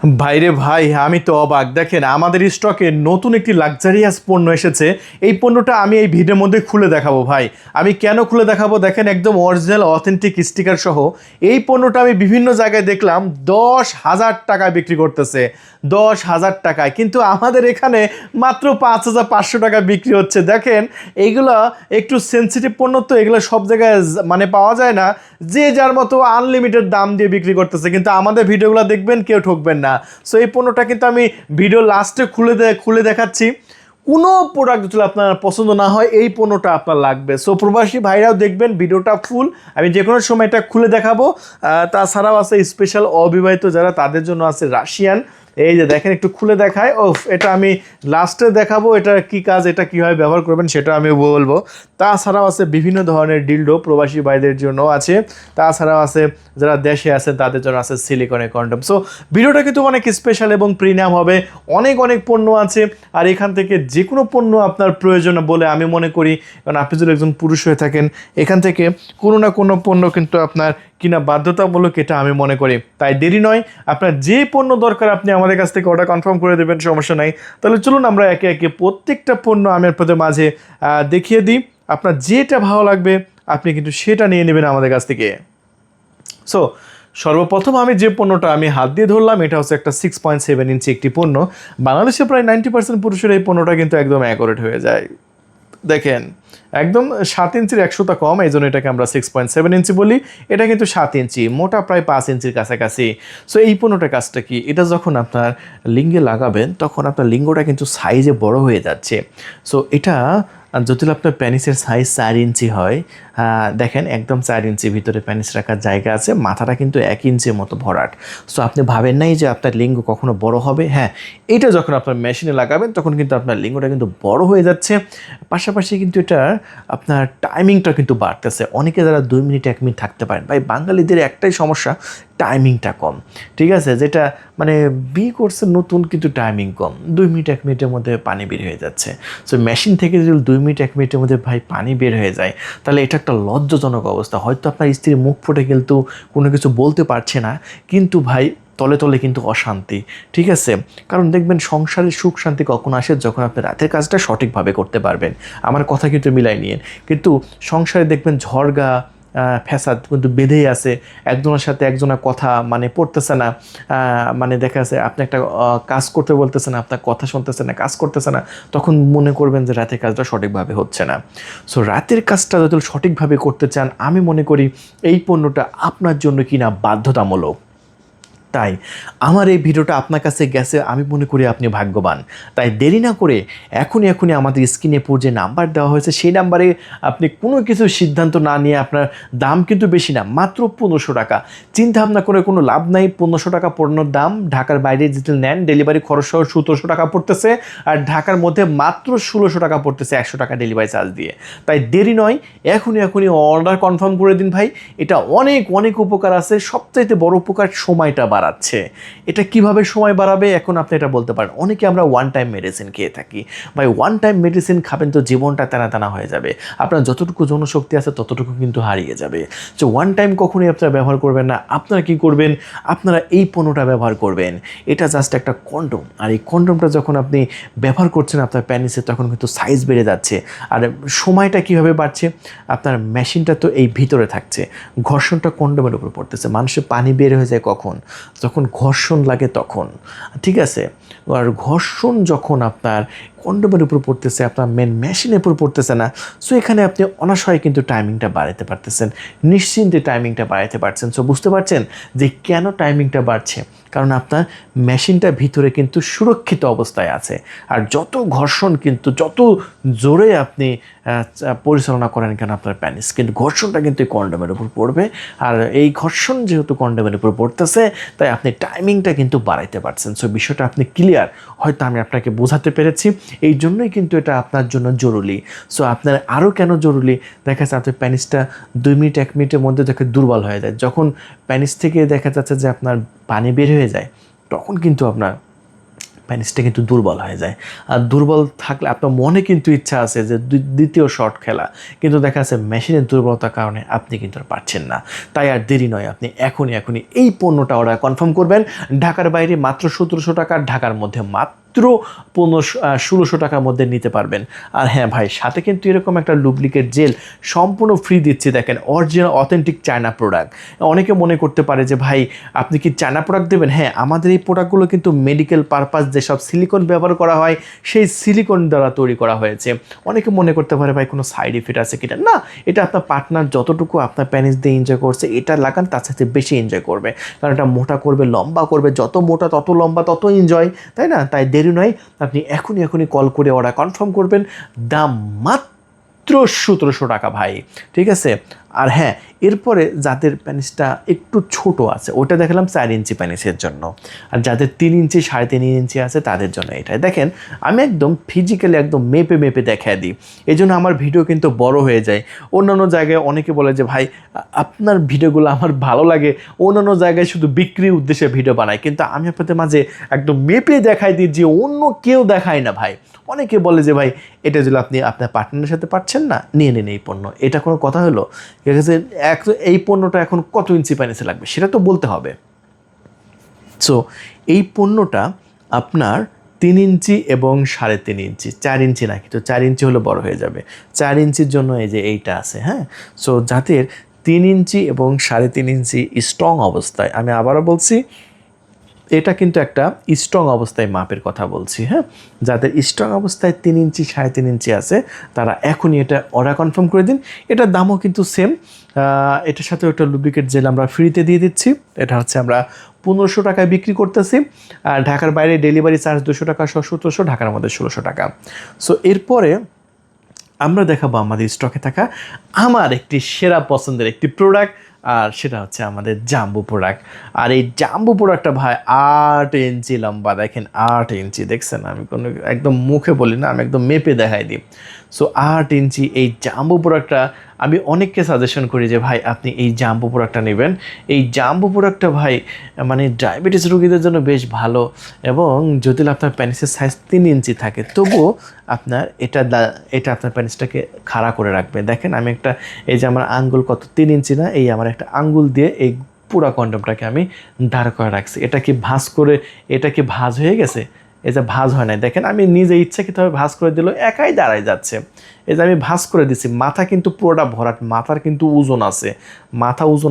ভাইরে ভাই, আমি তো অবাক। দেখেন, আমাদের স্টকে নতুন একটি লাক্সারিয়াস পণ্য এসেছে। এই পণ্যটা আমি এই ভিডিওর মধ্যে খুলে দেখাবো ভাই। আমি কেন খুলে দেখাবো, দেখেন একদম অরিজিনাল অথেন্টিক স্টিকার সহ এই পণ্যটা আমি বিভিন্ন জায়গায় দেখলাম 10,000 টাকায় বিক্রি করতেছে। 10,000 টাকায়, কিন্তু আমাদের এখানে মাত্র 5,500 টাকা বিক্রি হচ্ছে। দেখেন, এইগুলো একটু সেন্সিটিভ পণ্য, তো এগুলো সব জায়গায় মানে পাওয়া যায় না। যে যার মতো আনলিমিটেড দাম দিয়ে বিক্রি করতেছে, কিন্তু আমাদের ভিডিওগুলো দেখবেন, কেউ ঠকবেন না। সো এই পণ্যটা কিন্তু আমি ভিডিও লাস্টে খুলে দেখাচ্ছি। কোনো প্রোডাক্ট যদি আপনার পছন্দ না হয়, এই পণ্যটা আপনার লাগবে। সো প্রবাসী ভাইরাও দেখবেন ভিডিওটা ফুল, আমি যে কোনো সময় এটা খুলে দেখাবো। তাছাড়াও আছে স্পেশাল অবিবাহিত যারা, তাদের জন্য আছে রাশিয়ান। এই যে দেখেন, একটু খুলে দেখায়। এটা আমি লাস্টে দেখাবো এটা কি কাজ, এটা কীভাবে ব্যবহার করবেন সেটা আমি বলবো। তাছাড়াও আছে বিভিন্ন ধরনের ডিলডো, প্রবাসী ভাইদের জন্য আছে। তাছাড়াও আছে যারা দেশে আছেন তাদের জন্য আছে সিলিকনের কন্ডম। সো ভিডিওটা কিন্তু অনেক স্পেশাল এবং প্রিমিয়াম হবে। অনেক অনেক পণ্য আছে, আর এখান থেকে যে কোনো পণ্য আপনার প্রয়োজন বলে আমি মনে করি। কারণ আপনি যদি একজন পুরুষ হয়ে থাকেন, এখান থেকে কোনো না কোনো পণ্য কিন্তু আপনার কিনা বাধ্যতামূলক, এটা আমি মনে করি। তাই দেরি নয়, আপনার যে পণ্য দরকার আপনি আমাদের কাছ থেকে অর্ডার কনফার্ম করে দেবেন, সমস্যা নাই। তাহলে চলুন আমরা একে একে প্রত্যেকটা পণ্য আমি আপনাদের মাঝে দেখিয়ে দিই। আপনার যেটা ভালো লাগবে আপনি কিন্তু সেটা নিয়ে নেবেন আমাদের কাছ থেকে। সো সর্বপ্রথম আমি যে পণ্যটা আমি হাত দিয়ে ধরলাম, এটা হচ্ছে একটা 6.7 ইঞ্চি একটি পণ্য। বাংলাদেশে প্রায় 90% পুরুষের এই পণ্যটা কিন্তু একদম অ্যাকুরেট হয়ে যায়। দেখেন, একদম 7 ইঞ্চির 100টা কম, এই জন্য এটাকে আমরা 6.7 ইঞ্চি বলি। এটা কিন্তু 7 ইঞ্চি, মোটা প্রায় 5 ইঞ্চির কাছাকাছি। সো এই পণ্যটার কাজটা কি, এটা যখন আপনার লিঙ্গে লাগাবেন তখন আপনার লিঙ্গটা কিন্তু সাইজে বড় হয়ে যাচ্ছে। সো এটা যদি আপনার প্যানিসের সাইজ 4 ইঞ্চি হয়, দেখেন একদম 4 ইঞ্চি ভিতরে প্যানিস রাখার জায়গা আছে, মাথাটা কিন্তু 1 ইঞ্চির মতো ভরাট। সো আপনি ভাবেন নাই যে আপনার লিঙ্গ কখনো বড় হবে। হ্যাঁ, এটা যখন আপনার মেশিনে লাগাবেন তখন কিন্তু আপনার লিঙ্গটা কিন্তু বড় হয়ে যাচ্ছে। পাশাপাশি কিন্তু এটা আপনার টাইমিংটা কিন্তু বাড়তেছে। অনেকে যারা 2 মিনিট 1 মিনিট থাকতে পারেন, ভাই বাঙালিদের একটাই সমস্যা, টাইমিংটা কম। ঠিক আছে, যেটা মানে বি কোর্সের নতুন, কিন্তু টাইমিং কম, 2 মিনিট 1 মিনিটের মধ্যে পানি বের হয়ে যাচ্ছে। সো মেশিন থেকে যদি 2 মিনিট 1 মিনিটের মধ্যে ভাই পানি বের হয়ে যায়, তাহলে এটা একটা লজ্জাজনক অবস্থা। হয়তো আপনার স্ত্রীর মুখ ফুটে কিন্তু কোনো কিছু বলতে পারছে না, কিন্তু ভাই তলে তলে কিন্তু অশান্তি। ঠিক আছে, কারণ দেখবেন সংসারের সুখ শান্তি কখন আসে, যখন আপনি রাতের কাজটা সঠিকভাবে করতে পারবেন। আমার কথা কিন্তু মিলাই নিয়ে, কিন্তু সংসারে দেখবেন ঝড়গা ফ্যাসাদ কিন্তু বেঁধেই আছে। একজনের সাথে একজনের কথা মানে পড়তেছে না, মানে দেখা যাচ্ছে আপনি একটা কাজ করতে বলতেছে না, আপনার কথা শুনতেছে না, কাজ করতেছে না, তখন মনে করবেন যে রাতের কাজটা সঠিকভাবে হচ্ছে না। সো রাতের কাজটা যদি সঠিকভাবে করতে চান, আমি মনে করি এই পণ্যটা আপনার জন্য কিনা বাধ্যতামূলক। তাই আমার এই ভিডিওটা আপনার কাছে গেছে, আমি মনে করি আপনি ভাগ্যবান। তাই দেরি না করে এখনই আমাদের স্ক্রিনে উপর যে নাম্বার দেওয়া হয়েছে, সেই নাম্বারে আপনি কোনো কিছু সিদ্ধান্ত না নিয়ে, আপনার দাম কিন্তু বেশি না, মাত্র 1500 টাকা। চিন্তা ভাবনা করে কোনো লাভ নাই। 1500 টাকা পণ্যর দাম, ঢাকার বাইরে যদি নেন ডেলিভারি খরচ সহ 1700 টাকা পড়তেছে, আর ঢাকার মধ্যে মাত্র 1600 টাকা পড়তেছে 100 টাকা ডেলিভারি চার্জ দিয়ে। তাই দেরি নয়, এখনই অর্ডার কনফার্ম করে দিন ভাই। এটা অনেক অনেক উপকার আছে। সবচাইতে বড় উপকার, সময়টা বাড়াচ্ছে। এটা কিভাবে সময় বাড়াবে, এখন আপনি এটা বলতে পারেন। অনেকে আমরা ওয়ান টাইম মেডিসিন খেয়ে থাকি। ভাই ওয়ান টাইম মেডিসিন খাবেন তো জীবনটা টানা টানা হয়ে যাবে, আপনার যতটুকু জনশক্তি আছে ততটুকু কিন্তু হারিয়ে যাবে। তো ওয়ান টাইম কখনোই আপনারা ব্যবহার করবেন না। আপনারা কি করবেন, আপনারা এই পণ্যটা ব্যবহার করবেন। এটা জাস্ট একটা কন্ডোম, আর এই কন্ডোমটা যখন আপনি ব্যবহার করছেন আপনার প্যানিসে, তখন কিন্তু সাইজ বেড়ে যাচ্ছে। আর সময়টা কিভাবে বাড়ছে, আপনার মেশিনটা তো এই ভিতরে থাকছে, ঘর্ষণটা কন্ডোমের উপর পড়তেছে। মানুষের পানি বের হয়ে যায় কখন, যখন ঘর্ষণ লাগে তখন। ঠিক আছে, আর ঘর্ষণ যখন আপনার কন্ডোমের উপর পড়তেছে, আপনার মেন মেশিনের উপর পড়তেছে না। সো এখানে আপনি অনায়াসে কিন্তু টাইমিংটা বাড়াতে পারতেছেন, নিশ্চিন্তে টাইমিংটা বাড়াতে পারছেন। সো বুঝতে পারছেন যে কেন টাইমিংটা বাড়ছে, কারণ আপনার মেশিনটা ভিতরে কিন্তু সুরক্ষিত অবস্থায় আছে। আর যত ঘর্ষণ কিন্তু, যত জোরে আপনি পরিচালনা করেন কেন আপনার প্যানিস, কিন্তু ঘর্ষণটা কিন্তু এই কন্ডোমের উপর পড়বে। আর এই ঘর্ষণ যেহেতু কন্ডোমের উপর পড়তেছে, তাই আপনি টাইমিংটা কিন্তু বাড়াইতে পারছেন। সো বিষয়টা আপনি ক্লিয়ার, হয়তো আমি আপনাকে বোঝাতে পেরেছি। এই জন্যই কিন্তু এটা আপনার জন্য জরুরি। সো আপনার আরও কেন জরুরি, দেখা যাচ্ছে আপনার প্যানিসটা 2 মিনিট 1 মিনিটের মধ্যে দেখে দুর্বল হয়ে যায়। যখন প্যানিস থেকে দেখা যাচ্ছে যে আপনার পানি বের হয়ে যায়, তখন কিন্তু আপনার প্যানিসটা কিন্তু দুর্বল হয়ে যায়। আর দুর্বল থাকলে আপনার মনে কিন্তু ইচ্ছা আছে যে দ্বিতীয় শট খেলা, কিন্তু দেখা যাচ্ছে মেশিনের দুর্বলতার কারণে আপনি কিন্তু আর পারছেন না। তাই আর দেরি নয়, আপনি এখনই এই পণ্যটা অর্ডার কনফার্ম করবেন। ঢাকার বাইরে মাত্র 1700 টাকা, ঢাকার মধ্যে মাত্র 1600 টাকার মধ্যে নিতে পারবেন। আর হ্যাঁ ভাই, সাথে কিন্তু এরকম একটা লুব্রিকেট জেল সম্পূর্ণ ফ্রি দিচ্ছি। দেখেন, অরিজিনাল অথেন্টিক চায়না প্রোডাক্ট। অনেকে মনে করতে পারে যে ভাই আপনি কি চায়না প্রোডাক্ট দেবেন? হ্যাঁ, আমাদের এই প্রোডাক্টগুলো কিন্তু মেডিকেল পারপাস যেসব সিলিকন ব্যবহার করা হয় সেই সিলিকন দ্বারা তৈরি করা হয়েছে। অনেকে মনে করতে পারে ভাই কোনো সাইড এফেক্ট আছে কিনা। না, এটা আপনার পার্টনার যতটুকু আপনার প্যানিস দিয়ে এনজয় করছে এটা লাগান, তার সাথে বেশি এনজয় করবে, কারণ এটা মোটা করবে, লম্বা করবে, যত মোটা তত লম্বা তত এনজয়, তাই না? তাই দেরি নয়, আপনি এখনই কল করে অর্ডার কনফার্ম করবেন। দাম মাত্র 1700 টাকা ভাই, ঠিক আছে? আর হ্যাঁ, এরপরে যাদের প্যানিসটা একটু ছোট আছে ওটা দেখালাম 4 ইঞ্চি প্যানিসের জন্য, আর যাদের 3 ইঞ্চি 3.5 ইঞ্চি আছে তাদের জন্য এটাই। দেখেন, আমি একদম ফিজিক্যালি একদম মেপে দেখায় দিই, এই জন্য আমার ভিডিও কিন্তু বড় হয়ে যায়। অন্যান্য জায়গায় অনেকে বলে যে ভাই আপনার ভিডিওগুলো আমার ভালো লাগে, অন্যান্য জায়গায় শুধু বিক্রির উদ্দেশ্যে ভিডিও বানায়, কিন্তু আমি আপনাদের মাঝে একদম মেপে দেখাই দিই যে অন্য কেউ দেখায় না ভাই। অনেকে বলে যে ভাই এটা যদি আপনি আপনার পার্টনারের সাথে পারছেন না, নিয়ে নিন এই পণ্য। এটা কোনো কথা হলো? ঠিক আছে, এই পণ্যটা এখন কত ইঞ্চি প্যানিসে লাগবে সেটা তো বলতে হবে। সো এই পণ্যটা আপনার 3 ইঞ্চি এবং 3.5 ইঞ্চি, 4 ইঞ্চি না, কিন্তু 4 ইঞ্চি হলে বড় হয়ে যাবে। 4 ইঞ্চির জন্য এই যে এইটা আছে, হ্যাঁ। সো যাদের 3 ইঞ্চি এবং 3.5 ইঞ্চি স্ট্রং অবস্থায়, আমি আবারও বলছি এটা কিন্তু একটা স্ট্রং অবস্থায় মাপের কথা বলছি, হ্যাঁ। যাদের স্ট্রং অবস্থায় 3 ইঞ্চি 3.5 ইঞ্চি আছে তারা এখনই এটা অর্ডার কনফার্ম করে দিন। এটার দামও কিন্তু সেম, এটার সাথে একটা লুব্রিকেট জেল আমরা ফ্রিতে দিয়ে দিচ্ছি। এটা হচ্ছে আমরা 1500 টাকায় বিক্রি করতেছি, আর ঢাকার বাইরে ডেলিভারি চার্জ 200 টাকা, 1700, ঢাকার মধ্যে 1600 টাকা। সো এরপরে আমরা দেখাবো আমাদের স্টকে থাকা আমার একটি সেরা পছন্দের একটি প্রোডাক্ট, আর সেটা হচ্ছে আমাদের জাম্বো প্রোডাক্ট। আর এই জাম্বো প্রোডাক্টটা ভাই 8 ইঞ্চি লম্বা, দেখেন 8 ইঞ্চি, দেখছেন? আমি কোনো একদম মুখে বলি না, আমি একদম মেপে দেখাই দিই। সো 8 ইঞ্চি এই জাম্বো প্রোডাক্টটা আমি অনেককে সাজেশন করি যে ভাই আপনি এই জাম্বো প্রোডাক্টটা নেবেন। এই জাম্বো প্রোডাক্টটা ভাই মানে ডায়াবেটিস রোগীদের জন্য বেশ ভালো, এবং যদি আপনার প্যানিসের সাইজ 3 ইঞ্চি থাকে তবুও আপনার এটা আপনার প্যানিসটাকে খাড়া করে রাখবে। দেখেন, আমি একটা, এই যে আমার আঙ্গুল কত, 3 ইঞ্চি না, এই আমার একটা আঙ্গুল দিয়ে এই পুরো কন্ডমটাকে আমি দাঁড় করে রাখছি। এটা কি ভাঁজ হয়ে গেছে? এই যে ভাঁজ হয় না, দেখেন আমি নিজে ইচ্ছাকৃতভাবে ভাঁজ করে দিল, একাই দাঁড়ায় যাচ্ছে। এই যে আমি ভাঁজ করে দিচ্ছি, মাথা কিন্তু পুরোটা ভরাট, মাথার কিন্তু ওজন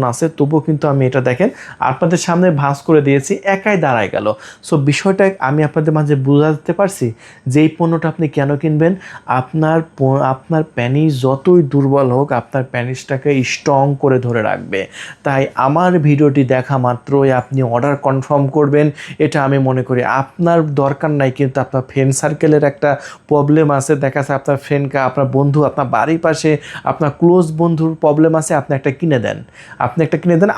আছে, তবুও কিন্তু আমি এটা দেখেন আপনাদের সামনে ভাঁজ করে দিয়েছি, একাই দাঁড়ায় গেল। সো বিষয়টা আমি আপনাদের মাঝে বোঝাতে পারছি যে এই পণ্যটা আপনি কেন কিনবেন। আপনার প্যানিস যতই দুর্বল হোক, আপনার প্যানিসটাকে স্ট্রং করে ধরে রাখবে। তাই আমার ভিডিওটি দেখা মাত্রই আপনি অর্ডার কনফার্ম করবেন, এটা আমি মনে করি। আপনার দরকার নাই কিন্তু আপনার ফ্রেন্ড সার্কেলের একটা প্রবলেম আছে, দেখা যাচ্ছে আপনার ফ্রেন্ডকে, আপনার বন্ধু, আপনার বাড়ির পাশে আপনার ক্লোজ বন্ধুর প্রবলেম আছে, আপনি একটা কিনে দেন,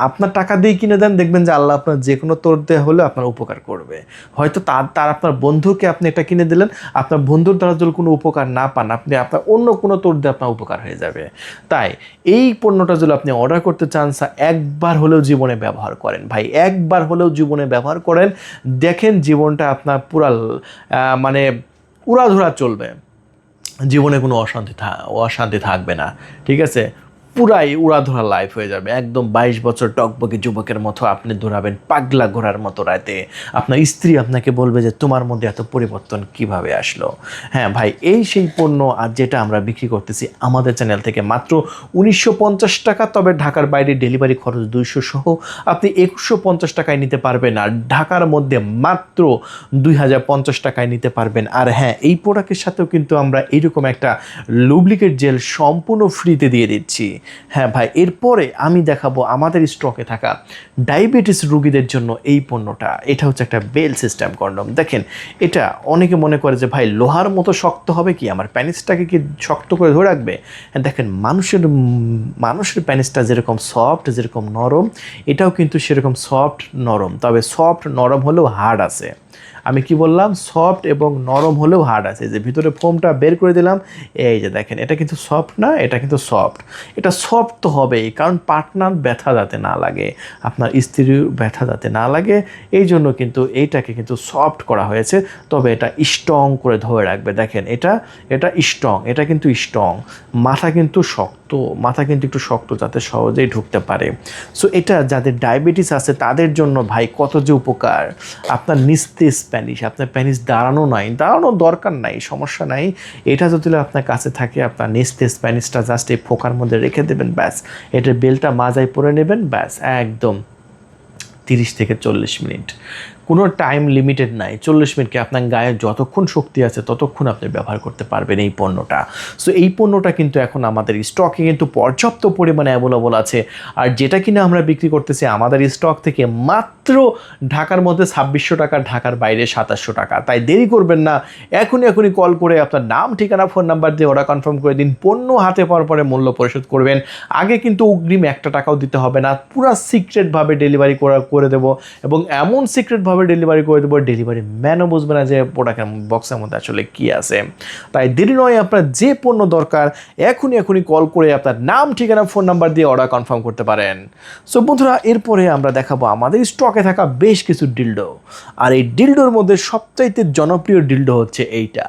আপনার টাকা দিয়ে কিনে দেন, দেখবেন যে আল্লাহ আপনার যে কোনো তোর দেওয়া হলে আপনার উপকার করবে। হয়তো তার আপনার বন্ধুকে আপনি একটা কিনে দিলেন, আপনার বন্ধুর দ্বারা যদি কোনো উপকার না পান, আপনার অন্য কোনো তোর দিয়ে আপনার উপকার হয়ে যাবে। তাই এই পণ্যটা যদি আপনি অর্ডার করতে চান, একবার হলেও জীবনে ব্যবহার করেন ভাই, একবার হলেও জীবনে ব্যবহার করেন, দেখেন জীবনটা আপনার পুরা মানে উড়াধুরা চলবে, জীবনে কোনো অশান্তি থাকবে না, ঠিক আছে? পুরাই উড়াধুরা লাইফ হয়ে যাবে, একদম 22 বছর টকবকে যুবকের মতো আপনি দৌড়াবেন পাগলা ঘোড়ার মতো রাতে। আপনার স্ত্রী আপনাকে বলবে যে তোমার মধ্যে এত পরিবর্তন কিভাবে আসলো। হ্যাঁ ভাই, এই সেই পণ্য, আর যেটা আমরা বিক্রি করতেছি আমাদের চ্যানেল থেকে মাত্র 1950 টাকা, তবে ঢাকার বাইরে ডেলিভারি খরচ 200 সহ আপনি 2150 টাকায় নিতে পারবেন, আর ঢাকার মধ্যে মাত্র 2050 টাকায় নিতে পারবেন। আর হ্যাঁ, এই প্রোডাক্টের সাথেও কিন্তু আমরা এইরকম একটা লুব্রিকেট জেল সম্পূর্ণ ফ্রিতে দিয়ে দিচ্ছি। হ্যাঁ ভাই, এরপরে আমি দেখাবো আমাদের স্টকে থাকা ডায়াবেটিস রোগীদের জন্য এই পণ্যটা। এটা হচ্ছে একটা বেল সিস্টেম কন্ডম। দেখেন, এটা অনেকে মনে করে যে ভাই লোহার মতো শক্ত হবে কি, আমার প্যানিসটাকে কি শক্ত করে ধরে রাখবে? দেখেন, মানুষের প্যানিসটা যেরকম সফট, যেরকম নরম, এটাও কিন্তু সেরকম সফট নরম, তবে সফট নরম হলেও হার্ড আছে। আমি কি বললাম, সফট এবং নরম হলেও হার্ড আছে। যে ভিতরে ফোমটা বের করে দিলাম, এই যে দেখেন, এটা কিন্তু সফট না, এটা কিন্তু সফট। এটা সফট তো হবেই, কারণ পার্টনার ব্যথা যাতে না লাগে, আপনার স্ত্রীর ব্যথা যাতে না লাগে, এই জন্য কিন্তু এইটাকে কিন্তু সফট করা হয়েছে। তবে এটা স্ট্রং করে ধরে রাখবে। দেখেন এটা স্ট্রং, এটা কিন্তু স্ট্রং। মাথা কিন্তু শক্ত, মাথা কিন্তু একটু শক্ত, যাতে সহজেই ঢুকতে পারে। সো এটা যাদের ডায়াবেটিস আছে তাদের জন্য ভাই কত যে উপকার। আপনার নিস্তে স্প্যানিশ, আপনার প্যানিস দাঁড়ানোর দরকার নাই, সমস্যা নাই। এটা যদি আপনার কাছে থাকে, আপনার নিস্তে স্প্যানিশটা জাস্ট এই ফোকার মধ্যে রেখে দেবেন, ব্যাস। এটার বেলটা মাজায় পরে নেবেন, ব্যাস, একদম 30 থেকে 40 মিনিট। কোনো টাইম লিমিটেড নাই, 40 মিনিটকে আপনার গায়ে যতক্ষণ শক্তি আছে ততক্ষণ আপনি ব্যবহার করতে পারবেন এই পণ্যটা। সো এই পণ্যটা কিন্তু এখন আমাদের স্টকে কিন্তু পর্যাপ্ত পরিমাণে অ্যাভেলেবল আছে। আর যেটা কিনা আমরা বিক্রি করতেছি আমাদের স্টক থেকে মাত্র ঢাকার মধ্যে 2600 টাকা, ঢাকার বাইরে 2700 টাকা। তাই দেরি করবেন না, এখনই কল করে আপনার নাম, ঠিকানা, ফোন নাম্বার দিয়ে অর্ডার কনফার্ম করে দিন। পণ্য হাতে পাওয়ার পরে মূল্য পরিশোধ করবেন। আগে কিন্তু অগ্রিম 1 টাকাও দিতে হবে না, পুরো সিক্রেটভাবে ডেলিভারি করে দেবো, এবং এমন সিক্রেটভাবে ডেলিভারি করে দেবো, ডেলিভারি ম্যানও বুঝবে না যে প্রোডাক্টের বক্সের মধ্যে আসলে কী আছে। তাই দেরি নয়, আপনার যে পণ্য দরকার এখনই কল করে আপনার নাম, ঠিকানা, ফোন নাম্বার দিয়ে অর্ডার কনফার্ম করতে পারেন। সো বন্ধুরা, এরপরে আমরা দেখাবো আমাদের স্টকে থাকা বেশ কিছু ডিলডো। আর এই ডিলডোর মধ্যে সবচাইতে জনপ্রিয় ডিলডো হচ্ছে এইটা।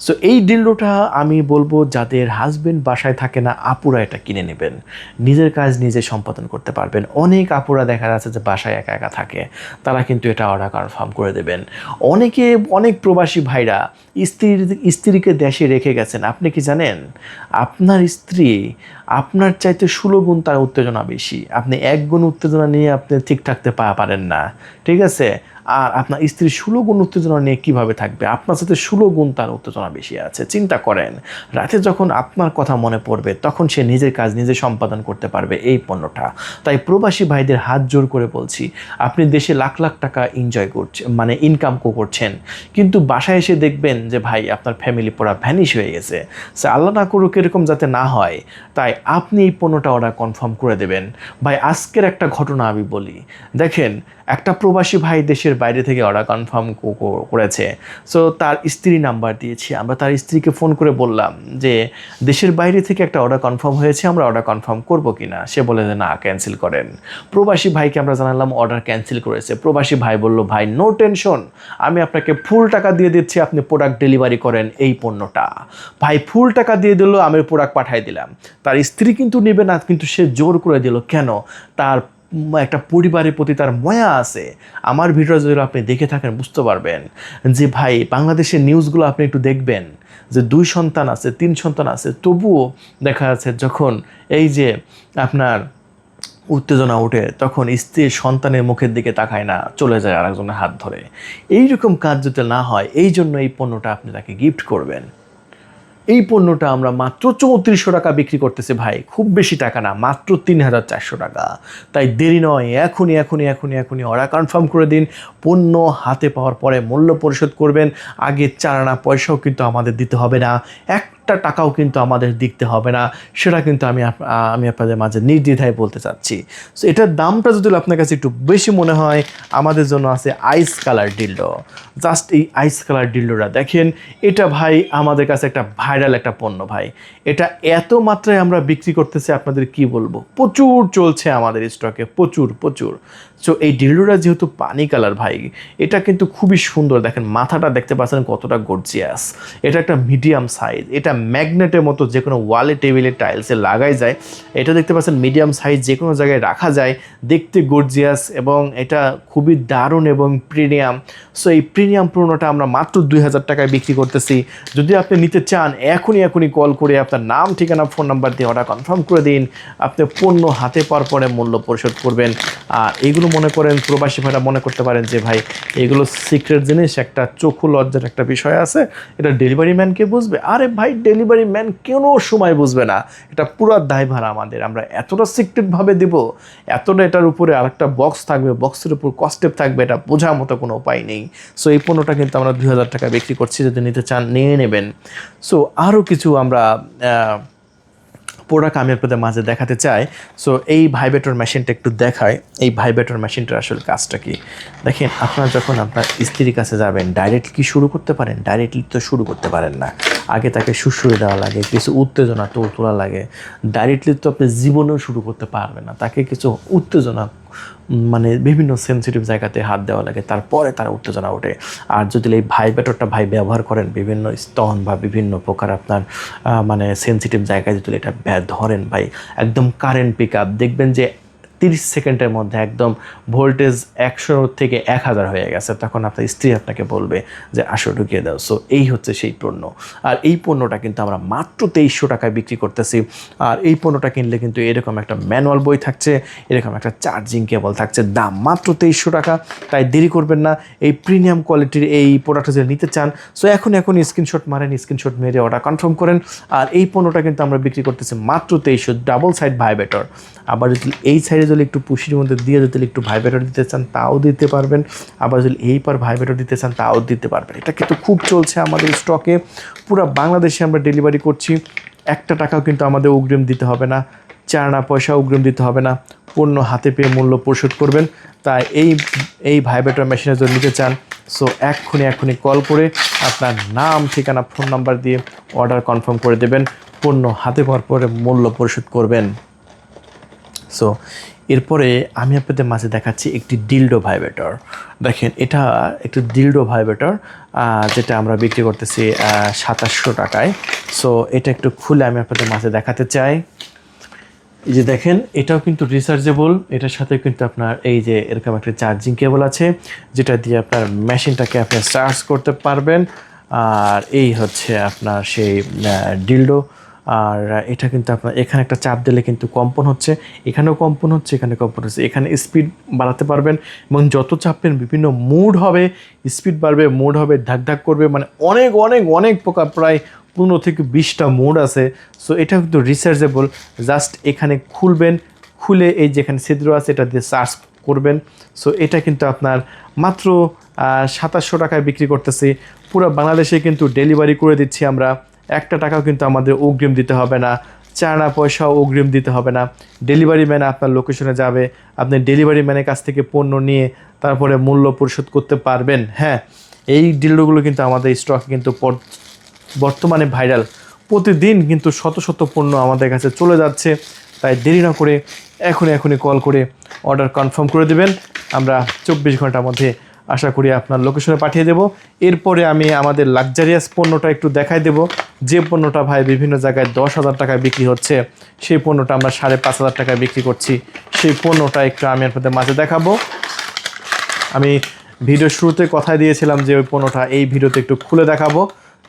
সো এই ডিলডোটা আমি বলবো যাদের হাজবেন্ড বাসায় থাকে না, আপুরা এটা কিনে নেবেন, নিজের কাজ নিজে সম্পাদন করতে পারবেন। অনেক আপুরা দেখা যাচ্ছে যে বাসায় একা একা থাকে, তারা কিন্তু এটা অর্ডার কনফার্ম করে দেবেন। অনেক প্রবাসী ভাইরা স্ত্রীকে দেশে রেখে গেছেন। আপনি কি জানেন, আপনার স্ত্রী আপনার চাইতে 16 গুণ তার উত্তেজনা বেশি। আপনি 1 গুণ উত্তেজনা নিয়ে আপনি ঠিক থাকতে পারেন না, ঠিক আছে? আর আপনার স্ত্রী 16 গুণ উত্তেজনা নিয়ে কীভাবে থাকবে? আপনার সাথে 16 গুণ তার উত্তেজনা বেশি আছে। চিন্তা করেন, রাতে যখন আপনার কথা মনে পড়বে তখন সে নিজের কাজ নিজে সম্পাদন করতে পারবে এই পণ্যটা। তাই প্রবাসী ভাইদের হাত জোর করে বলছি, আপনি দেশে লাখ লাখ টাকা এনজয় করছেন, মানে ইনকাম করছেন, কিন্তু বাসায় এসে দেখবেন যে ভাই আপনার ফ্যামিলি পুরো ভ্যানিশ হয়ে গেছে। সে আল্লাহ না করুক এরকম যাতে না হয়, তাই আপনি এই পণ্যটা অর্ডার কনফার্ম করে দেবেন। ভাই আজকের একটা ঘটনা আমি বলি, দেখেন একটা প্রবাসী ভাই দেশের বাইরে থেকে অর্ডার কনফার্ম করেছে। সো তার স্ত্রী নাম্বার দিয়েছি, আমরা তার স্ত্রীকে ফোন করে বললাম যে দেশের বাইরে থেকে একটা অর্ডার কনফার্ম হয়েছে, আমরা অর্ডার কনফার্ম করবো কি না? সে বলে যে না, ক্যান্সেল করেন। প্রবাসী ভাইকে আমরা জানালাম অর্ডার ক্যান্সেল করেছে। প্রবাসী ভাই বলল, ভাই নো টেনশন, আমি আপনাকে ফুল টাকা দিয়ে দিচ্ছি, আপনি প্রোডাক্ট ডেলিভারি করেন এই পণ্যটা। ভাই ফুল টাকা দিয়ে দিল, আমি প্রোডাক্ট পাঠিয়ে দিলাম। তার স্ত্রী কিন্তু নেবে না, কিন্তু সে জোর করে দিল। কেন? তার একটা পরিবারের প্রতি তার মায়া আছে। আমার ভিডিও যদি আপনি দেখে থাকেন বুঝতে পারবেন যে ভাই বাংলাদেশের নিউজগুলো আপনি একটু দেখবেন যে 2 সন্তান আছে, 3 সন্তান আছে, তবুও দেখা যাচ্ছে যখন এই যে আপনার উত্তেজনা ওঠে তখন স্ত্রী সন্তানের মুখের দিকে তাকায় না, চলে যায় আরেকজনের হাত ধরে। এইরকম কাজ যদি না হয়, এই জন্য এই পণ্যটা আপনি তাকে গিফট করবেন। এই পণ্যটা আমরা মাত্র 3400 টাকা বিক্রি করতেছি ভাই, খুব বেশি টাকা না, মাত্র 3400 টাকা। তাই দেরি নয়, এখনই অর্ডার কনফার্ম করে দিন। পণ্য হাতে পাওয়ার পরে মূল্য পরিশোধ করবেন। আগে 4 আনা পয়সাও কিন্তু আমাদের দিতে হবে না, একটা টাকাও কিন্তু আমাদের দিতে হবে না। সেটা কিন্তু আমি আপনাদের মাঝে নির্দ্বিধায় বলতে চাচ্ছি। সো এটার দামটা যদি আপনার কাছে একটু বেশি মনে হয়, আমাদের জন্য আছে আইস কালার ডিলডো। জাস্ট এই আইস কালার ডিলডোটা দেখেন, এটা ভাই আমাদের কাছে একটা ভাইরাল একটা পণ্য ভাই। এটা এত মাত্রায় আমরা বিক্রি করতেছি, আপনাদের কি বলবো, প্রচুর চলছে আমাদের স্টকে, প্রচুর। সো এই ডিলডোটা যেহেতু পানি কালার ভাই, এটা কিন্তু খুবই সুন্দর। দেখেন মাথাটা দেখতে পাচ্ছেন কতটা গর্জিয়াস। এটা একটা মিডিয়াম সাইজ, এটা ম্যাগনেটের মতো যে কোনো ওয়ালে, টেবিলে, টাইলসে লাগাই যায়। এটা দেখতে পাচ্ছেন মিডিয়াম সাইজ, যে কোনো জায়গায় রাখা যায়, দেখতে গর্জিয়াস, এবং এটা খুবই দারুণ এবং প্রিমিয়াম। সো এই প্রিমিয়াম পণ্যটা আমরা মাত্র 2000 টাকায় বিক্রি করতেছি। যদি আপনি নিতে চান এখনই কল করে আপনার নাম, ঠিকানা, ফোন নাম্বার দিয়ে অর্ডার কনফার্ম করে দিন। আপনি পণ্য হাতে পাওয়ার পরে মূল্য পরিশোধ করবেন। আর এগুলো মনে করেন প্রবাসী ভাইরা মনে করতে পারেন যে ভাই এগুলো সিক্রেট জিনিস, একটা চক্ষু লজ্জার একটা বিষয় আছে, এটা ডেলিভারি ম্যানকে বুঝবে। আরে ভাই ডেলিভারি ম্যান কোনো সময় বুঝবে না, এটা পুরো দায়ভার আমাদের। আমরা এতটা সিক্রেটভাবে দেব, এতটা এটার উপরে আরেকটা বক্স থাকবে, বক্সের উপর কস্টেপ থাকবে, এটা বোঝার মতো কোনো উপায় নেই। সো এই পণ্যটা কিন্তু আমরা 2000 টাকা বিক্রি করছি, যদি নিতে চান নিয়ে নেবেন। সো আরও কিছু আমরা প্রোডাক্ট আমি আপনাদের মাঝে দেখাতে চাই। সো এই ভাইব্রেটর মেশিনটা একটু দেখায়। এই ভাইব্রেটর মেশিনটার আসলে কাজটা কি দেখেন। আপনারা যখন আপনার স্ত্রীর কাছে যাবেন ডাইরেক্টলি কি শুরু করতে পারেন? ডাইরেক্টলি তো শুরু করতে পারেন না, আগে তাকে সুশ্রয় দেওয়া লাগে, কিছু উত্তেজনা তোলা লাগে। ডাইরেক্টলি তো আপনি জীবনেও শুরু করতে পারবেন না, তাকে কিছু উত্তেজনা মানে বিভিন্ন সেন্সিটিভ জায়গাতে হাত দেওয়া লাগে, তারপরে তার উত্তেজনা ওঠে। আর যদি এই ভাইব্রেটরটা ব্যবহার করেন বিভিন্ন স্তন বা বিভিন্ন প্রকার আপনার মানে সেন্সিটিভ জায়গায় যদি এটা ধরেন ভাই, একদম কারেন্ট পিক আপ দেখবেন যে 30 সেকেন্ডের মধ্যে একদম ভোল্টেজ 100 থেকে 1000 হয়ে গেছে। তখন আপনার স্ত্রী আপনাকে বলবে যে আসো ঢুকিয়ে দাও। সো এই হচ্ছে সেই পণ্য। আর এই পণ্যটা কিন্তু আমরা মাত্র 2300 টাকায় বিক্রি করতেছি। আর এই পণ্যটা কিনলে কিন্তু এরকম একটা ম্যানুয়াল বই থাকছে, এরকম একটা চার্জিং কেবল থাকছে, দাম মাত্র 2300 টাকা। তাই দেরি করবেন না, এই প্রিমিয়াম কোয়ালিটির এই প্রোডাক্টটা যদি নিতে চান সো এখন স্ক্রিনশট মারেন, স্ক্রিনশট মেরে অর্ডার কনফার্ম করেন। আর এই পণ্যটা কিন্তু আমরা বিক্রি করতেছি মাত্র 2300, ডাবল সাইড ভাইব্রেটর। আবার যদি এই সাইডে যদি একটু পুশির মধ্যে দিয়ে যদি একটু ভাইব্রেটর দিতে চান তাও দিতে পারবেন, আবার যদি এই পার ভাইব্রেটর দিতে চান তাও দিতে পারবেন। এটা কিন্তু খুব চলছে আমাদের স্টকে, পুরো বাংলাদেশে আমরা ডেলিভারি করছি। একটা টাকাও কিন্তু আমাদের অগ্রিম দিতে হবে না, চায়না পয়সা অগ্রিম দিতে হবে না, পণ্য হাতে পেয়ে মূল্য পরিশোধ করবেন। তাই এই ভাইব্রেটর মেশিনে যদি নিতে চান সো এক্ষুনি কল করে আপনার নাম, ঠিকানা, ফোন নাম্বার দিয়ে অর্ডার কনফার্ম করে দেবেন, পণ্য হাতে পাওয়ার পরে মূল্য পরিশোধ করবেন। সো এরপরে আমি আপনাদের মাঝে দেখাচ্ছি একটি ডিলডো ভাইব্রেটর। দেখেন এটা একটি ডিলডো ভাইব্রেটর, যেটা আমরা বিক্রি করতেছি 2700 টাকায়। সো এটা একটু খুলে আমি আপনাদের মাঝে দেখাতে চাই। এই যে দেখেন, এটাও কিন্তু রিচার্জেবল। এটার সাথে কিন্তু আপনার এই যে এরকম একটা চার্জিং কেবল আছে, যেটা দিয়ে আপনার মেশিনটাকে আপনি চার্জ করতে পারবেন। আর এই হচ্ছে আপনার সেই ডিলডো। আর এটা কিন্তু আপনার এখানে একটা চাপ দিলে কিন্তু কম্পন হচ্ছে, এখানেও কম্পন হচ্ছে, এখানে কম্পন হচ্ছে। এখানে স্পিড বাড়াতে পারবেন এবং যত চাপেন বিভিন্ন মুড হবে, স্পিড বাড়বে, মুড হবে, ধাক ধাক করবে, মানে অনেক অনেক অনেক প্রকার, প্রায় 15 থেকে 20টা মোড আছে। সো এটা কিন্তু রিচার্জেবল। জাস্ট এখানে খুলবেন, খুলে এই যেখানে ছিদ্র আছে এটা দিয়ে চার্জ করবেন। সো এটা কিন্তু আপনার মাত্র 2700 টাকায় বিক্রি করতেছি। পুরো বাংলাদেশে কিন্তু ডেলিভারি করে দিচ্ছি আমরা। একটা টাকাও কিন্তু আমাদের অগ্রিম দিতে হবে না, চায়না পয়সাও অগ্রিম দিতে হবে না। ডেলিভারি ম্যান আপনার লোকেশনে যাবে, আপনি ডেলিভারি ম্যানের কাছ থেকে পণ্য নিয়ে তারপরে মূল্য পরিশোধ করতে পারবেন। হ্যাঁ, এই ডিলগুলো কিন্তু আমাদের স্টকে কিন্তু বর্তমানে ভাইরাল। প্রতিদিন কিন্তু শত শত পণ্য আমাদের কাছে চলে যাচ্ছে। তাই দেরি না করে এখনই কল করে অর্ডার কনফার্ম করে দেবেন। আমরা 24 ঘন্টার মধ্যে আশা করি আপনার লোকেশনে পাঠিয়ে দেব। এরপরে আমি আমাদের লাক্সারিয়াস পণ্যটা একটু দেখাই দেব, যে পণ্যটা ভাই বিভিন্ন জায়গায় 10,000 টাকায় বিক্রি হচ্ছে, সেই পণ্যটা আমরা 5,500 টাকায় বিক্রি করছি। সেই পণ্যটা একটু আমি আপনাদের মাঝে দেখাবো। আমি ভিডিও শুরুতে কথা দিয়েছিলাম যে ওই পণ্যটা এই ভিডিওতে একটু খুলে দেখাবো।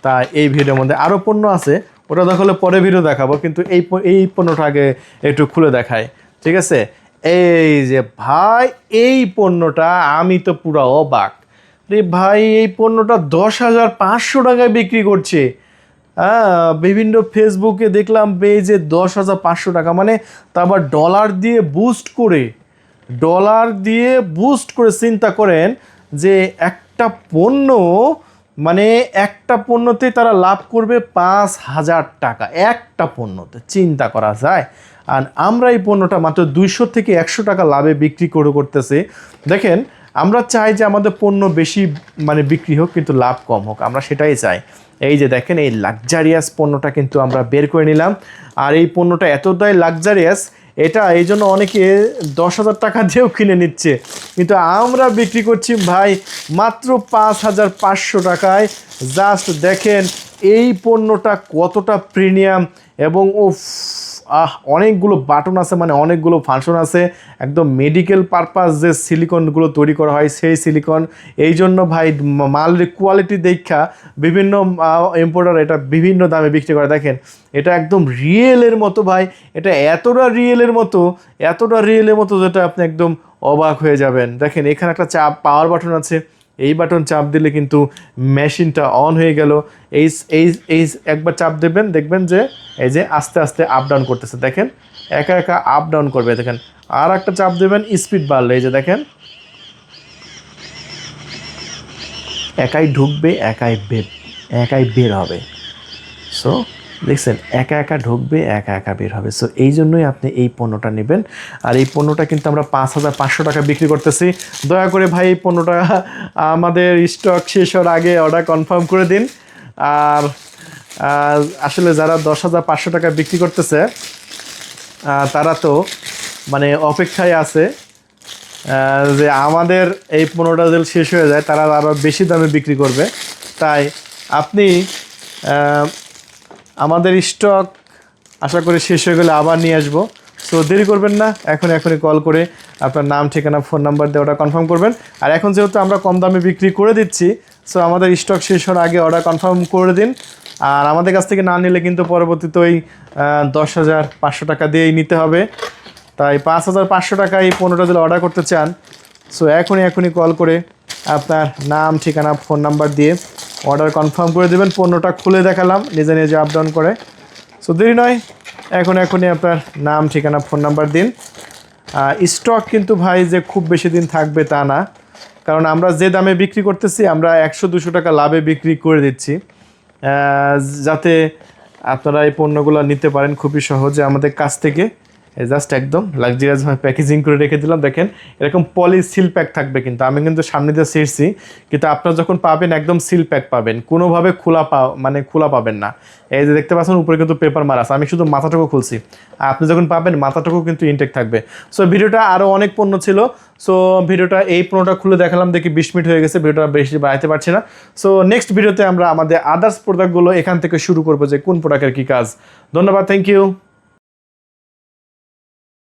তা এই ভিডিওর মধ্যে আরও পণ্য আছে, ওটা দেখালে পরে ভিডিও দেখাবো, কিন্তু এই পণ্যটা আগে একটু খুলে দেখাই, ঠিক আছে? এই যে ভাই, এই পণ্যটা আমি তো পুরো অবাক রে ভাই। এই পণ্যটা 10,500 টাকায় বিক্রি করছে। হ্যাঁ, বিভিন্ন ফেসবুকে দেখলাম পেজে 10,500 টাকা, মানে তা আবার ডলার দিয়ে বুস্ট করে চিন্তা করেন যে একটা পণ্য, মানে একটা পণ্যতে তারা লাভ করবে 5,000 টাকা, একটা পণ্যতে, চিন্তা করা যায়। আর আমরা এই পণ্যটা মাত্র 200 থেকে 100 টাকা লাভে বিক্রি করতেছি। দেখেন, আমরা চাই যে আমাদের পণ্য বেশি মানে বিক্রি হোক কিন্তু লাভ কম হোক, আমরা সেটাই চাই। এই যে দেখেন, এই লাক্সারিয়াস পণ্যটা কিন্তু আমরা বের করে নিলাম। আর এই পণ্যটা এতটাই লাক্সারিয়াস, এটা এই জন্য অনেকে 10,000 টাকা দিয়েও কিনে নিচ্ছে, কিন্তু আমরা বিক্রি করছি ভাই মাত্র 5,500 টাকায়। জাস্ট দেখেন এই পণ্যটা কতটা প্রিমিয়াম, এবং অনেকগুলো বাটন আছে, মানে অনেকগুলো ফাংশন আছে। একদম মেডিকেল পারপাস যে সিলিকনগুলো তৈরি করা হয় সেই সিলিকন। এই জন্য ভাই মালের কোয়ালিটি দেখা বিভিন্ন ইম্পোর্টার এটা বিভিন্ন দামে বিক্রি করে। দেখেন এটা একদম রিয়েলের মতো ভাই, এটা এতটা রিয়েলের মতো যেটা আপনি একদম অবাক হয়ে যাবেন। দেখেন এখানে একটা পাওয়ার বাটন আছে, এই বাটন চাপ দিলে কিন্তু মেশিনটা অন হয়ে গেল। এই একবার চাপ দেবেন, দেখবেন যে এই যে আস্তে আস্তে আপ ডাউন করতেছে। দেখেন একা একা আপ ডাউন করবে। দেখেন আর একটা চাপ দেবেন, স্পিড বাড়লে এই যে দেখেন একাই ঢুকবে, একাই বের হবে। সো দেখছেন একা একা ঢুকবে, একা একা বের হবে। সো এই জন্যই আপনি এই পণ্যটা নেবেন। আর এই পণ্যটা কিন্তু আমরা 5,500 টাকা বিক্রি করতেছি। দয়া করে ভাই এই পণ্যটা আমাদের স্টক শেষ হওয়ার আগে অর্ডার কনফার্ম করে দিন। আর আসলে যারা 10,500 টাকা বিক্রি করতেছে তারা তো মানে অপেক্ষায় আছে যে আমাদের এই পণ্যটা যদি শেষ হয়ে যায় তারা আরও বেশি দামে বিক্রি করবে। তাই আপনি আমাদের স্টক আশা করি শেষ হয়ে গেলে আবার নিয়ে আসবো। সো দেরি করবেন না, এখনই কল করে আপনার নাম, ঠিকানা, ফোন নাম্বার দিয়ে ওটা কনফার্ম করবেন। আর এখন যেহেতু আমরা কম দামে বিক্রি করে দিচ্ছি, সো আমাদের স্টক শেষ হওয়ার আগে অর্ডার কনফার্ম করে দিন। আর আমাদের কাছ থেকে না নিলে কিন্তু পরবর্তীতে ওই 10,500 টাকা দিয়েই নিতে হবে। তাই 5,500 টাকায় এই পণ্যটা যদি অর্ডার করতে চান, সো এখনই কল করে আপনার নাম, ঠিকানা, ফোন নাম্বার দিয়ে অর্ডার কনফার্ম করে দেবেন। পণ্যটা খুলে দেখালাম নিজে নিজে আপ ডাউন করে। সো দেরি নয়, এখনই আপনার নাম, ঠিকানা, ফোন নাম্বার দিন। স্টক কিন্তু ভাই যে খুব বেশি দিন থাকবে তা না, কারণ আমরা যে দামে বিক্রি করতেছি আমরা 100-200 টাকা লাভে বিক্রি করে দিচ্ছি, যাতে আপনারা এই পণ্যগুলো নিতে পারেন খুবই সহজে আমাদের কাছ থেকে। জাস্ট একদম লাক্সারিয়াসভাবে প্যাকেজিং করে রেখে দিলাম। দেখেন এরকম পলি সিল প্যাক থাকবে, কিন্তু আমি কিন্তু সামনে দিয়ে ছিঁড়ছি, কিন্তু আপনারা যখন পাবেন একদম সিল প্যাক পাবেন, কোনোভাবে খোলা পাবেন না। এই যে দেখতে পাচ্ছেন উপরে কিন্তু পেপার মারা আছে, আমি শুধু মাথাটুকু খুলছি। আর আপনি যখন পাবেন মাথাটুকু কিন্তু ইনটেক থাকবে। সো ভিডিওটা আরও অনেক পণ্য ছিল। সো ভিডিওটা এই পণ্যটা খুলে দেখালাম, দেখি 20 মিনিট হয়ে গেছে, ভিডিওটা বেশি বাড়াইতে পারছি না। সো নেক্সট ভিডিওতে আমরা আমাদের আদার্স প্রোডাক্টগুলো এখান থেকে শুরু করবো, যে কোন প্রোডাক্টের কী কাজ। ধন্যবাদ, থ্যাংক ইউ।